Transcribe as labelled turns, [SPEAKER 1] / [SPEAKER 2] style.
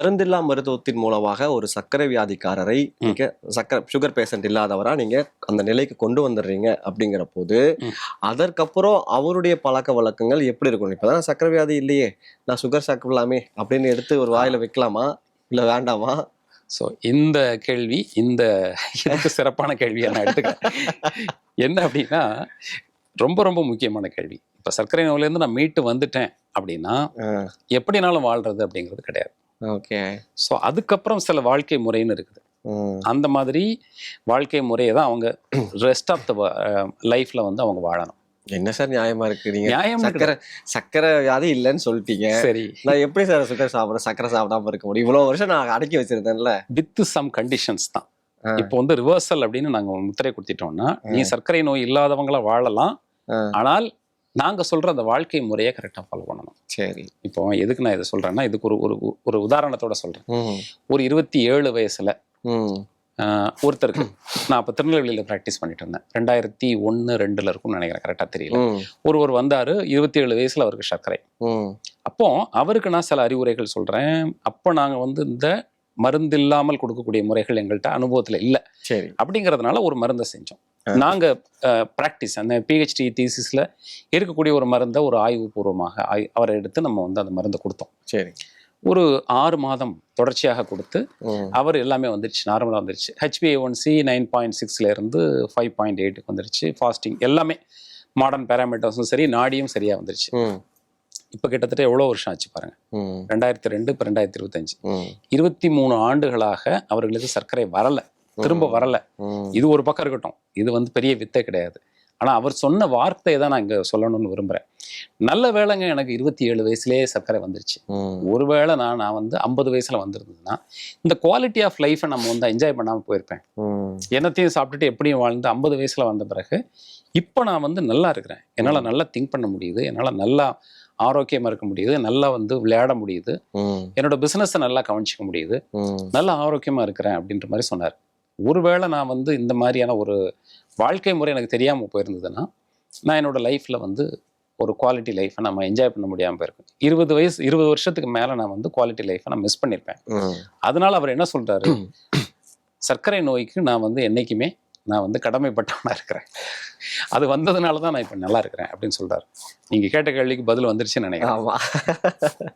[SPEAKER 1] மருந்தில்லா மருத்துவத்தின் மூலமாக ஒரு சர்க்கரை வியாதிக்காரரை நீங்க சுகர் பேஷண்ட் இல்லாதவரா நீங்க அந்த நிலைக்கு கொண்டு வந்துடுறீங்க அப்படிங்கிற போது அதற்கப்புறம் அவருடைய பழக்க வழக்கங்கள் எப்படி இருக்கும்? இப்பதான் சர்க்கரை வியாதி இல்லையே, நான் சுகர் சாப்பிடலாமே அப்படின்னு எடுத்து ஒரு வாயில வைக்கலாமா இல்ல வேண்டாமா?
[SPEAKER 2] ஸோ இந்த கேள்வி இதுக்கு சிறப்பான கேள்வியா நான் எடுத்துக்கிறேன். என்ன அப்படின்னா, ரொம்ப ரொம்ப முக்கியமான கேள்வி. இப்போ சர்க்கரை நோயிலேருந்து நான் மீட்டு வந்துட்டேன் அப்படின்னா எப்படினாலும் வாழ்றது அப்படிங்கிறது கிடையாது.
[SPEAKER 1] ஓகே.
[SPEAKER 2] ஸோ அதுக்கப்புறம் சில வாழ்க்கை முறைன்னு இருக்குது. அந்த மாதிரி வாழ்க்கை முறையை தான் அவங்க ரெஸ்ட் ஆஃப் த லைஃப்ல வந்து அவங்க வாழணும்.
[SPEAKER 1] என்ன சார் நியாயமா இருக்கு? நீங்க
[SPEAKER 2] நியாயம்
[SPEAKER 1] சக்கரை வியாதி இல்லைன்னு சொல்லிட்டீங்க.
[SPEAKER 2] சரி,
[SPEAKER 1] நான் எப்படி சார் சுகர் சாப்பிட்றேன், சக்கரை சாப்பிடாம இருக்க முடியும்? இவ்வளவு வருஷம் நான் அடக்கி வச்சிருந்தேன்ல.
[SPEAKER 2] வித் சம் கண்டிஷன்ஸ் தான். இப்போ வந்து ரிவர்சல் அப்படின்னு நாங்க முத்திரை கொடுத்துட்டோம்னா, நீ சர்க்கரை நோய் இல்லாதவங்கள வாழலாம், ஆனால் நாங்க சொல்ற அந்த வாழ்க்கை முறையை கரெக்டா ஃபாலோ பண்ணணும்.
[SPEAKER 1] சரி. இப்போ
[SPEAKER 2] எதுக்கு நான் இதை சொல்றேன்னா, இதுக்கு ஒரு உதாரணத்தோட சொல்றேன். ஒரு 27 வயசுல ஒருத்தருக்கு, நான் அப்ப திருநெல்வேலியில பிராக்டிஸ் பண்ணிட்டு இருந்தேன். 2001-2 இருக்கும்னு நினைக்கிறேன், கரெக்டா தெரியல. ஒருவர் வந்தாரு, 27 வயசுல அவருக்கு சர்க்கரை. அப்போ அவருக்கு நான் சில அறிவுரைகள் சொல்றேன். அப்போ நாங்க வந்து இந்த மருந்து இல்லாமல் கொடுக்கக்கூடிய முறைகள் எங்கள்கிட்ட அனுபவத்துல இல்லை.
[SPEAKER 1] சரி.
[SPEAKER 2] அப்படிங்கிறதுனால ஒரு மருந்தை செஞ்சோம். நாங்க பிராக்டிஸ் அந்த பிஹெச்டி தீசிஸ்ல இருக்கக்கூடிய ஒரு மருந்தை ஒரு ஆய்வுபூர்வமாக அவரை எடுத்து நம்ம வந்து அந்த மருந்தை கொடுத்தோம்.
[SPEAKER 1] சரி.
[SPEAKER 2] ஒரு 6 மாதம் தொடர்ச்சியாக கொடுத்து அவர் எல்லாமே வந்துருச்சு, நார்மலாக வந்துருச்சு. HbA1c 9.6 இருந்து 5.8 வந்துருச்சு. ஃபாஸ்டிங் எல்லாமே மாடர்ன் பேராமீட்டர்ஸும் சரி, நாடியும் சரியா வந்துருச்சு. இப்போ கிட்டத்தட்ட எவ்வளோ வருஷம் ஆச்சு பாருங்க. 2002, இப்போ 2025, 23 ஆண்டுகளாக அவர்களுக்கு சர்க்கரை வரல, திரும்ப வரல. இது ஒரு பக்கம் இருக்கட்டும், இது வந்து பெரிய வித்தை கிடையாது. ஆனா அவர் சொன்ன வார்த்தையை தான் நான் இங்க சொல்லணும்னு விரும்புறேன். நல்ல வேளைங்க, எனக்கு 27 வயசுலேயே சர்க்கரை வந்துருச்சு. ஒருவேளை நான் வந்து 50 வயசுல வந்திருந்ததுன்னா இந்த குவாலிட்டி ஆஃப் லைஃபை நம்ம வந்து என்ஜாய் பண்ணாம போயிருப்பேன். என்னத்தையும் சாப்பிட்டுட்டு எப்படியும் வாழ்ந்து 50 வயசுல வந்த பிறகு இப்போ நான் வந்து நல்லா இருக்கிறேன். என்னால் நல்லா திங்க் பண்ண முடியுது, என்னால் நல்லா ஆரோக்கியமா இருக்க முடியுது, நல்லா வந்து விளையாட முடியுது, என்னோட பிசினஸை நல்லா கவனிச்சிக்க முடியுது, நல்லா ஆரோக்கியமா இருக்கிறேன் அப்படின்ற மாதிரி சொன்னார். ஒருவேளை நான் வந்து இந்த மாதிரியான ஒரு வாழ்க்கை முறை எனக்கு தெரியாம போயிருந்ததுன்னா நான் என்னோட லைஃப்ல வந்து ஒரு குவாலிட்டி லைஃப்பை நம்ம என்ஜாய் பண்ண முடியாம போயிருக்கேன். 20 வருஷத்துக்கு மேல நான் வந்து குவாலிட்டி லைஃப்பை நான் மிஸ் பண்ணியிருப்பேன். அதனால அவர் என்ன சொல்றாரு, சர்க்கரை நோய்க்கு நான் வந்து என்னைக்குமே நான் வந்து கடமைப்பட்டவனா இருக்கிறேன், அது வந்ததுனால தான் நான் இப்போ நல்லா இருக்கிறேன் அப்படின்னு சொல்றாரு. நீங்க கேட்ட கேள்விக்கு பதில் வந்துருச்சுன்னு நினைக்கிறேன்.